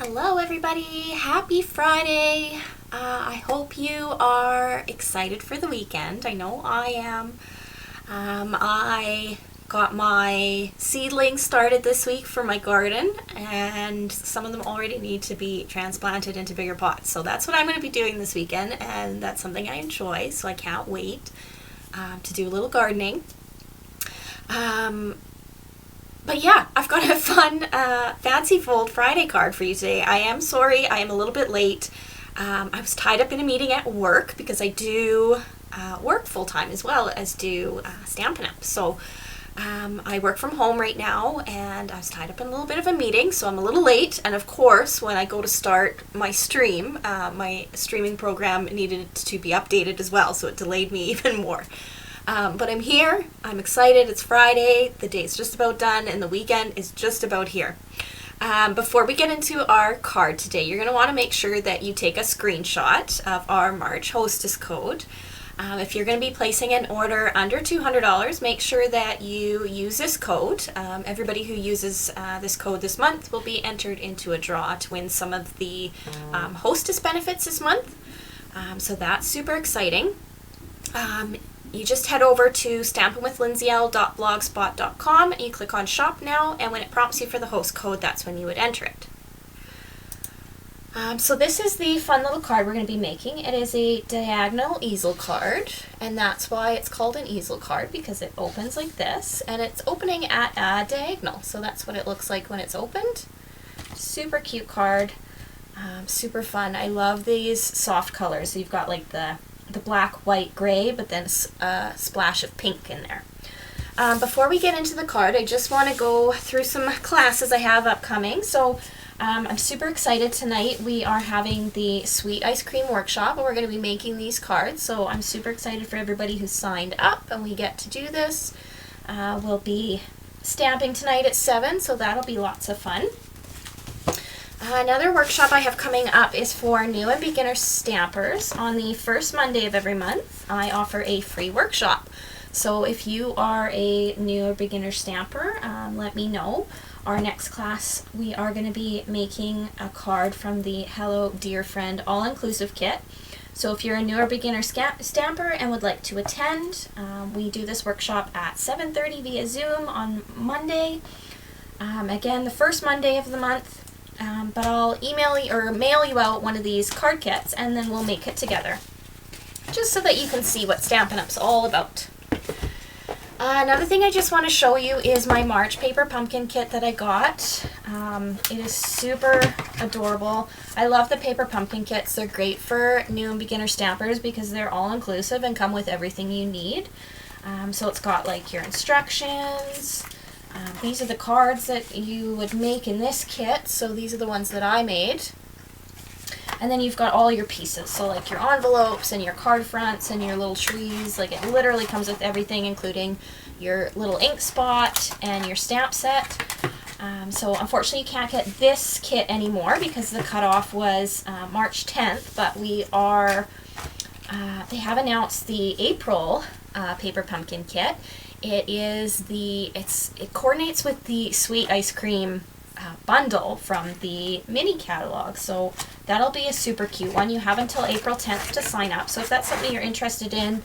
Hello everybody, happy Friday. I hope you are excited for the weekend. I know I am. I got my seedlings started this week for my garden, and some of them already need to be transplanted into bigger pots. So that's what I'm going to be doing this weekend, and that's something I enjoy, so I can't wait to do a little gardening. But yeah, I've got a fun Fancy Fold Friday card for you today. I am sorry, I am a little bit late. I was tied up in a meeting at work because I do work full-time as well as do Stampin' Up. So I work from home right now, and I was tied up in a little bit of a meeting, so I'm a little late. And of course, when I go to start my stream, my streaming program needed to be updated as well, so it delayed me even more. But I'm here, I'm excited, it's Friday, the day's just about done, and the weekend is just about here. Before we get into our card today, you're going to want to make sure that you take a screenshot of our March hostess code. If you're going to be placing an order under $200, make sure that you use this code. Everybody who uses this code this month will be entered into a draw to win some of the hostess benefits this month. So that's super exciting. You just head over to stampinwithlindsayl.blogspot.com and you click on Shop Now, and when it prompts you for the host code, that's when you would enter it. So this is the fun little card we're going to be making. It is a diagonal easel card, and that's why it's called an easel card, because it opens like this, and it's opening at a diagonal. So that's what it looks like when it's opened. Super cute card, super fun. I love these soft colors. So you've got like the black, white, gray, but then a splash of pink in there. Before we get into the card, I just want to go through some classes I have upcoming. So I'm super excited tonight. We are having the Sweet Ice Cream Workshop, and we're going to be making these cards. So I'm super excited for everybody who's signed up, and we get to do this. We'll be stamping tonight at 7, so that'll be lots of fun. Another workshop I have coming up is for new and beginner stampers. On the first Monday of every month, I offer a free workshop. So if you are a new or beginner stamper, let me know. Our next class, we are going to be making a card from the Hello Dear Friend All-Inclusive Kit. So if you're a new or beginner stamper and would like to attend, we do this workshop at 7:30 via Zoom on Monday. Again, the first Monday of the month. But I'll email you or mail you out one of these card kits, and then we'll make it together, just so that you can see what Stampin' Up's all about. Another thing I just want to show you is my March paper pumpkin kit that I got. It is super adorable. I love the paper pumpkin kits. They're great for new and beginner stampers because they're all inclusive and come with everything you need. So it's got like your instructions. These are the cards that you would make in this kit, so these are the ones that I made. And then you've got all your pieces, so like your envelopes and your card fronts and your little trees. Like, it literally comes with everything, including your little ink spot and your stamp set. So unfortunately you can't get this kit anymore because the cutoff was March 10th, but we are, they have announced the April paper pumpkin kit. It coordinates with the Sweet Ice Cream bundle from the mini catalog, so that'll be a super cute one. You have until April 10th to sign up, so if that's something you're interested in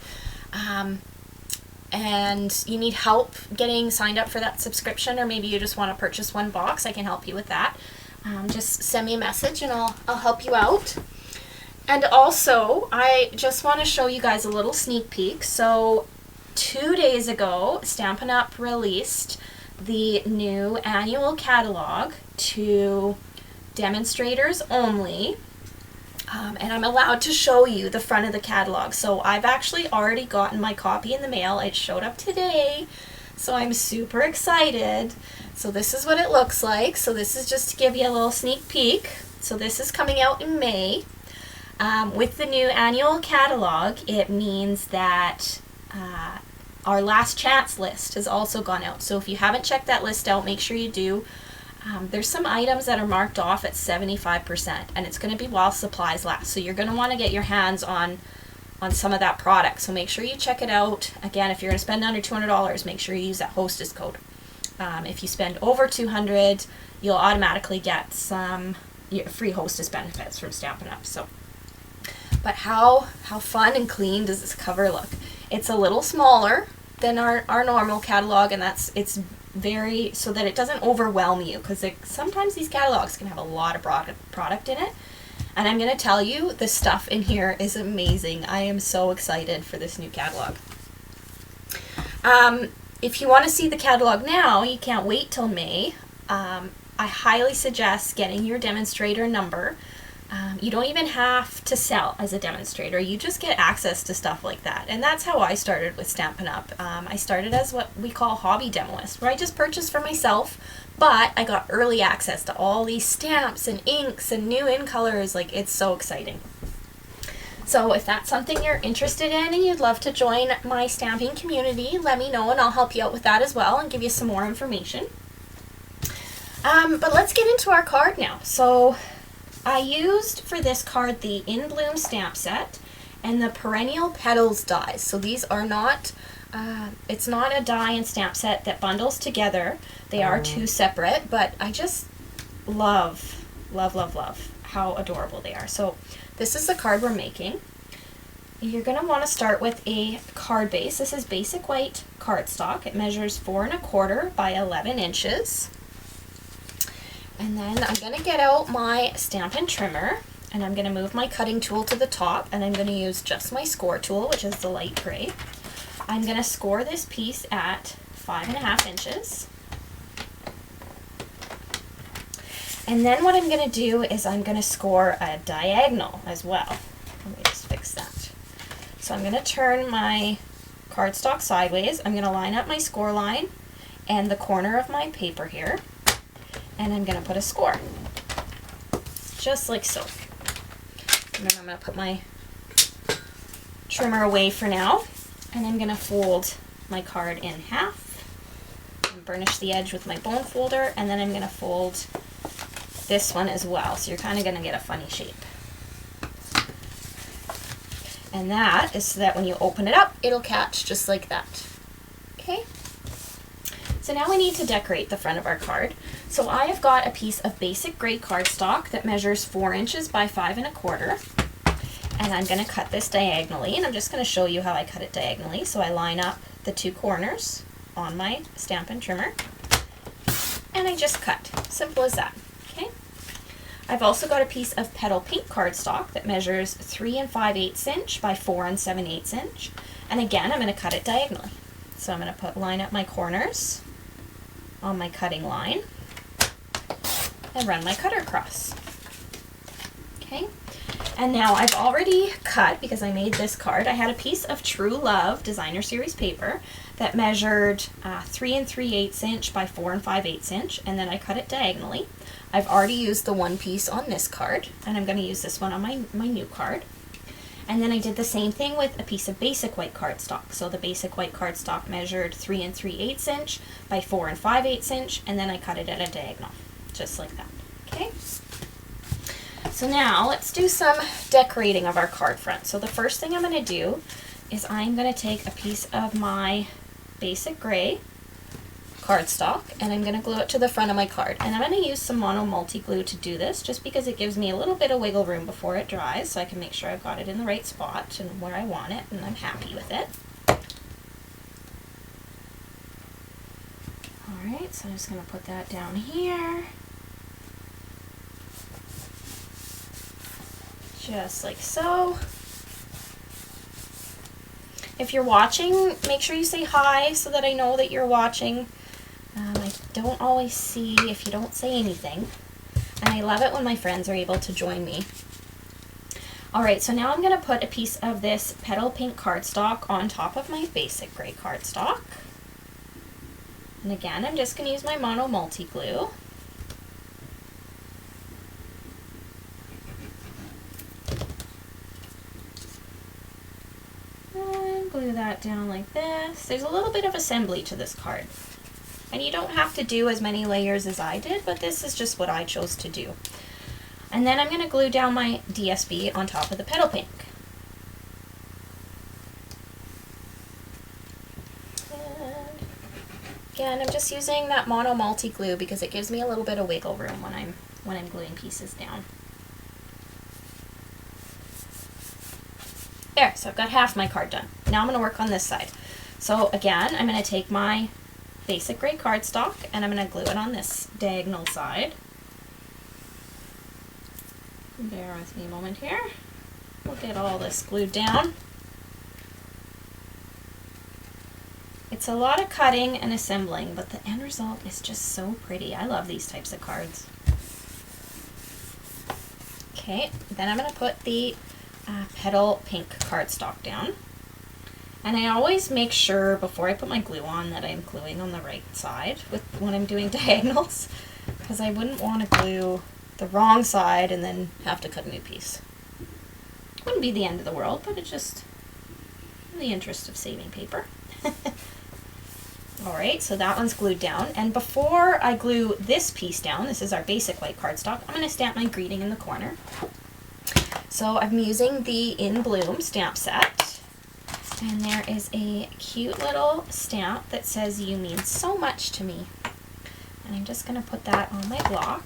and you need help getting signed up for that subscription, or maybe you just want to purchase one box, I can help you with that. Just send me a message and I'll help you out. And also, I just want to show you guys a little sneak peek. So 2 days ago, Stampin' Up! Released the new annual catalog to demonstrators only, and I'm allowed to show you the front of the catalog. So I've actually already gotten my copy in the mail. It showed up today, so I'm super excited. So this is what it looks like. So this is just to give you a little sneak peek. So this is coming out in May. With the new annual catalog, it means that our last chance list has also gone out. So if you haven't checked that list out, make sure you do. There's some items that are marked off at 75%, and it's going to be while supplies last. So you're going to want to get your hands on some of that product. So make sure you check it out. Again, if you're going to spend under $200, make sure you use that hostess code. If you spend over $200, you'll automatically get some free hostess benefits from Stampin' Up. So, but how fun and clean does this cover look? It's a little smaller than our normal catalog, and it's very, so that it doesn't overwhelm you, because sometimes these catalogs can have a lot of product in it. And I'm going to tell you, the stuff in here is amazing. I am so excited for this new catalog. If you want to see the catalog now, you can't wait till May. I highly suggest getting your demonstrator number. You don't even have to sell as a demonstrator. You just get access to stuff like that. And that's how I started with Stampin' Up. I started as what we call hobby demoist, where I just purchased for myself, but I got early access to all these stamps and inks and new in colors. Like, it's so exciting. So if that's something you're interested in and you'd love to join my stamping community, let me know and I'll help you out with that as well and give you some more information. But let's get into our card now. So I used for this card the In Bloom stamp set and the Perennial Petals dies. So these are not, it's not a die and stamp set that bundles together. They are two separate, but I just love how adorable they are. So this is the card we're making. You're going to want to start with a card base. This is basic white cardstock. It measures 4 1/4 by 11 inches. And then I'm going to get out my Stampin' trimmer, and I'm going to move my cutting tool to the top, and I'm going to use just my score tool, which is the light gray. I'm going to score this piece at 5 1/2 inches. And then what I'm going to do is I'm going to score a diagonal as well. Let me just fix that. So I'm going to turn my cardstock sideways. I'm going to line up my score line and the corner of my paper here. And I'm going to put a score, just like so. And then I'm going to put my trimmer away for now, and I'm going to fold my card in half and burnish the edge with my bone folder, and then I'm going to fold this one as well, so you're kind of going to get a funny shape. And that is so that when you open it up, it'll catch just like that. Okay? So now we need to decorate the front of our card. So I have got a piece of basic gray cardstock that measures 4 inches by 5 1/4. And I'm going to cut this diagonally, and I'm just going to show you how I cut it diagonally. So I line up the 2 corners on my Stampin' trimmer, and I just cut. Simple as that. Okay. I've also got a piece of petal pink cardstock that measures 3 5/8 inch by 4 7/8 inch. And again, I'm going to cut it diagonally. So I'm going to line up my corners on my cutting line and run my cutter across. Okay, and now I've already cut, because I made this card, I had a piece of True Love Designer Series paper that measured 3 3/8 inch by 4 5/8 inch, and then I cut it diagonally. I've already used the one piece on this card, and I'm going to use this one on my new card. And then I did the same thing with a piece of basic white cardstock. So the basic white cardstock measured 3 3/8 inch by 4 5/8 inch, and then I cut it at a diagonal, just like that. Okay. So now let's do some decorating of our card front. So the first thing I'm going to do is I'm going to take a piece of my basic gray cardstock, and I'm going to glue it to the front of my card. And I'm going to use some mono multi-glue to do this, just because it gives me a little bit of wiggle room before it dries, so I can make sure I've got it in the right spot and where I want it, and I'm happy with it. Alright, so I'm just going to put that down here. Just like so. If you're watching, make sure you say hi so that I know that you're watching. I don't always see if you don't say anything, and I love it when my friends are able to join me. Alright, so now I'm going to put a piece of this petal pink cardstock on top of my basic gray cardstock. And again, I'm just going to use my mono multi-glue. And glue that down like this. There's a little bit of assembly to this card. And you don't have to do as many layers as I did, but this is just what I chose to do. And then I'm going to glue down my DSP on top of the petal pink. And again, I'm just using that mono multi glue because it gives me a little bit of wiggle room when I'm when I'm gluing pieces down. There, so I've got half my card done. Now I'm going to work on this side. So again, I'm going to take my basic gray cardstock and I'm going to glue it on this diagonal side. Bear with me a moment here. We'll get all this glued down. It's a lot of cutting and assembling, but the end result is just so pretty. I love these types of cards. Okay, then I'm going to put the petal pink cardstock down. And I always make sure before I put my glue on that I'm gluing on the right side when I'm doing diagonals, because I wouldn't want to glue the wrong side and then have to cut a new piece. Wouldn't be the end of the world, but it's just in the interest of saving paper. Alright, so that one's glued down, and before I glue this piece down, this is our basic white cardstock, I'm going to stamp my greeting in the corner. So I'm using the In Bloom stamp set, and there is a cute little stamp that says "You mean so much to me," and I'm just going to put that on my block.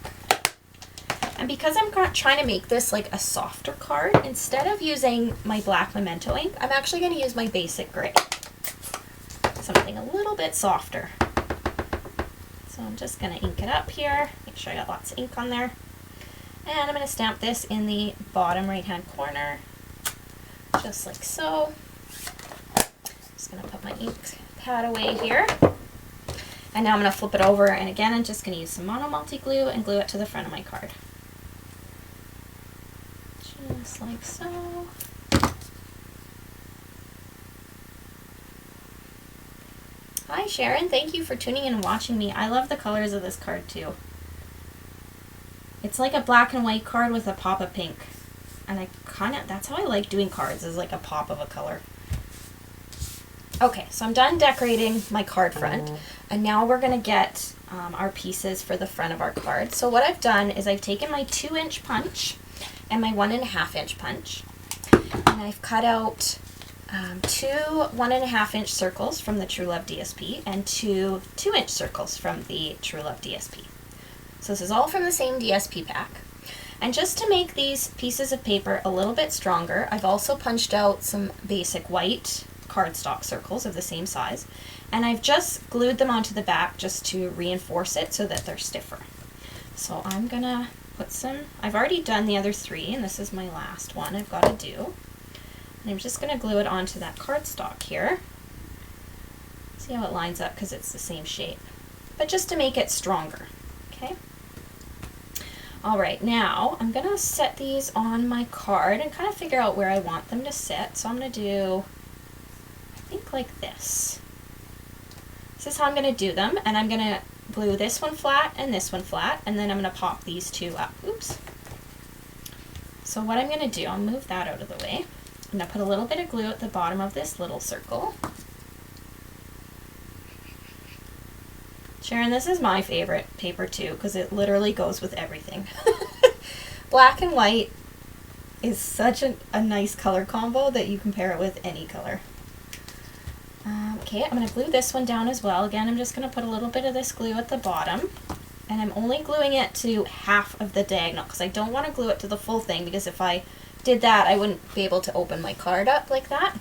And because I'm trying to make this like a softer card, instead of using my black memento ink, I'm actually going to use my basic gray. Something a little bit softer. So I'm just going to ink it up here, make sure I got lots of ink on there. And I'm going to stamp this in the bottom right hand corner, just like so. Just going to put my ink pad away here. And now I'm going to flip it over, and again I'm just going to use some mono multi glue and glue it to the front of my card. Just like so. Hi Sharon, thank you for tuning in and watching me. I love the colors of this card too. It's like a black and white card with a pop of pink. And that's how I like doing cards, is like a pop of a color. Okay, so I'm done decorating my card front. And now we're going to get our pieces for the front of our card. So what I've done is I've taken my 2-inch punch and my 1.5-inch punch. And I've cut out 2 1.5-inch circles from the True Love DSP and 2 2-inch circles from the True Love DSP. So this is all from the same DSP pack. And just to make these pieces of paper a little bit stronger, I've also punched out some basic white cardstock circles of the same size, and I've just glued them onto the back just to reinforce it so that they're stiffer. So I'm gonna put some, I've already done the other 3, and this is my last one I've got to do. And I'm just going to glue it onto that cardstock here. See how it lines up because it's the same shape. But just to make it stronger. Okay. Alright, now I'm going to set these on my card and kind of figure out where I want them to sit. So I'm going to do, I think like this. This is how I'm going to do them, and I'm going to glue this one flat and this one flat, and then I'm going to pop these 2 up. Oops. So what I'm going to do, I'll move that out of the way. I'm going to put a little bit of glue at the bottom of this little circle. Sharon, this is my favorite paper too, because it literally goes with everything. Black and white is such a nice color combo that you can pair it with any color. Okay, I'm going to glue this one down as well. Again, I'm just going to put a little bit of this glue at the bottom, and I'm only gluing it to half of the diagonal because I don't want to glue it to the full thing, because if I did that, I wouldn't be able to open my card up like that.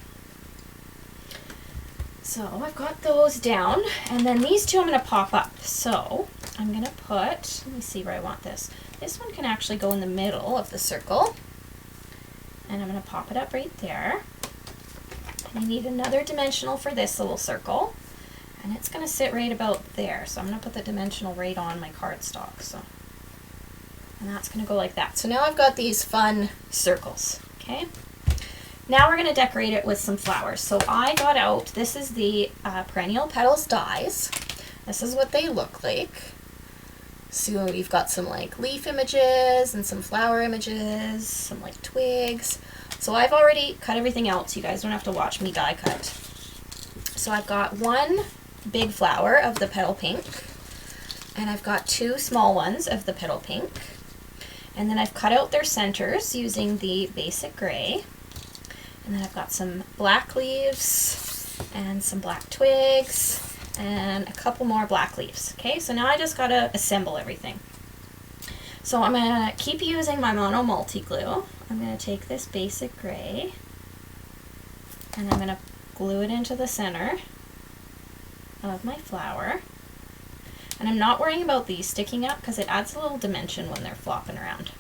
So I've got those down, and then these 2 I'm going to pop up. So I'm going to put, let me see where I want this. This one can actually go in the middle of the circle, and I'm going to pop it up right there. And I need another dimensional for this little circle, and it's going to sit right about there. So I'm going to put the dimensional right on my cardstock. So. And that's going to go like that. So now I've got these fun circles, okay? Now we're going to decorate it with some flowers. So I got out, this is the Perennial Petals dies. This is what they look like. So you've got some like leaf images and some flower images, some like twigs. So I've already cut everything out, so you guys don't have to watch me die cut. So I've got 1 big flower of the petal pink, and I've got 2 small ones of the petal pink. And then I've cut out their centers using the basic gray. And then I've got some black leaves and some black twigs and a couple more black leaves. Okay, so now I just gotta assemble everything. So I'm going to keep using my Mono Multi-Glue. I'm going to take this basic gray and I'm going to glue it into the center of my flower. And I'm not worrying about these sticking up because it adds a little dimension when they're flopping around.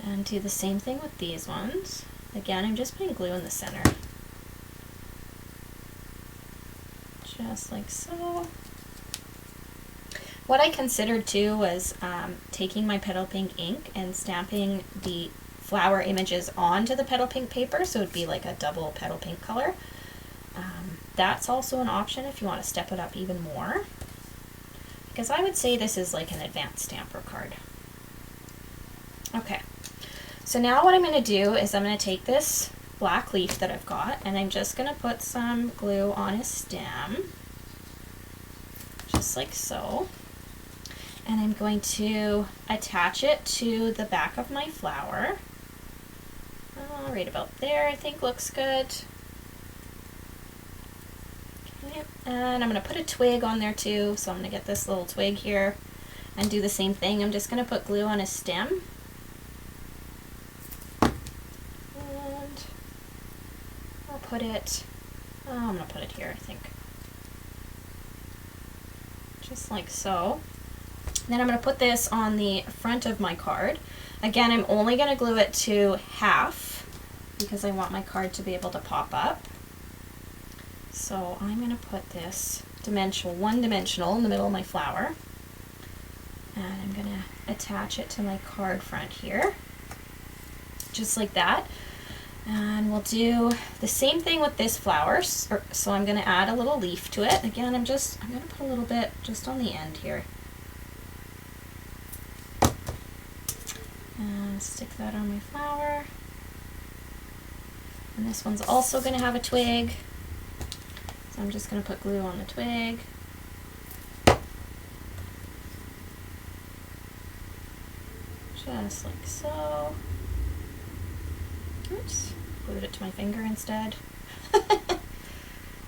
And do the same thing with these ones. Again, I'm just putting glue in the center. Just like so. What I considered too was taking my petal pink ink and stamping the flower images onto the petal pink paper, so it'd be like a double petal pink color. That's also an option if you want to step it up even more, because I would say this is like an advanced stamper card. Okay, so now what I'm going to do is I'm going to take this black leaf that I've got and I'm just going to put some glue on his stem, just like so. And I'm going to attach it to the back of my flower. Right about there, I think looks good. Okay. And I'm going to put a twig on there too, so I'm going to get this little twig here and do the same thing. I'm just going to put glue on his stem. And I'll put it, I'm going to put it here, I think. Just like so. Then I'm going to put this on the front of my card. Again, I'm only going to glue it to half because I want my card to be able to pop up. So I'm going to put this one-dimensional in the middle of my flower. And I'm going to attach it to my card front here, just like that. And we'll do the same thing with this flower. So I'm going to add a little leaf to it. Again, I'm going to put a little bit just on the end here. And stick that on my flower. And this one's also going to have a twig. So I'm just going to put glue on the twig. Just like so. Oops, glued it to my finger instead.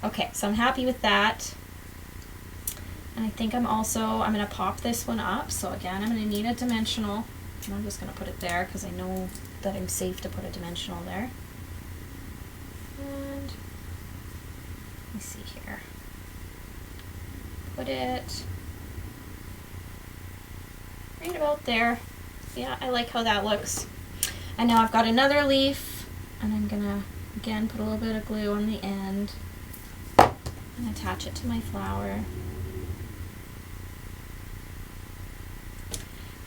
Okay, so I'm happy with that. And I think I'm going to pop this one up. So again, I'm going to need a dimensional. And I'm just going to put it there because I know that I'm safe to put a dimensional there. And let me see here. Put it right about there. Yeah, I like how that looks. And now I've got another leaf, and I'm going to, again, put a little bit of glue on the end and attach it to my flower.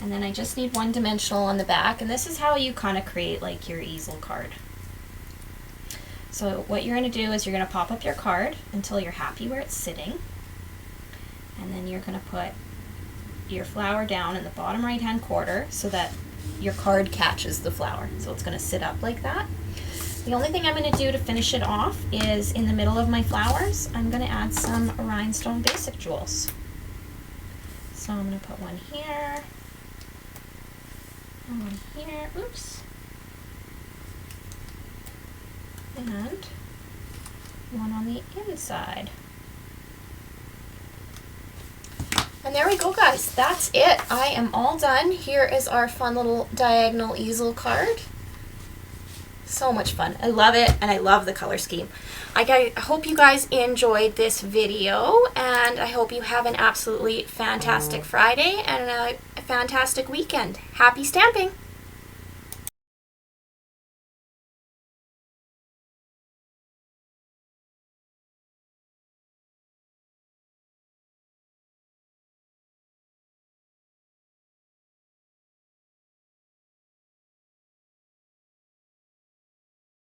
And then I just need one dimensional on the back, and this is how you kind of create like your easel card. So what you're going to do is you're going to pop up your card until you're happy where it's sitting, and then you're going to put your flower down in the bottom right hand corner so that your card catches the flower. So it's going to sit up like that. The only thing I'm going to do to finish it off is in the middle of my flowers, I'm going to add some rhinestone basic jewels. So I'm going to put one here. And one here, oops, and one on the inside. And there we go, guys. That's it. I am all done. Here is our fun little diagonal easel card. So much fun. I love it, and I love the color scheme. I hope you guys enjoyed this video, and I hope you have an absolutely fantastic Friday and a fantastic weekend. Happy stamping!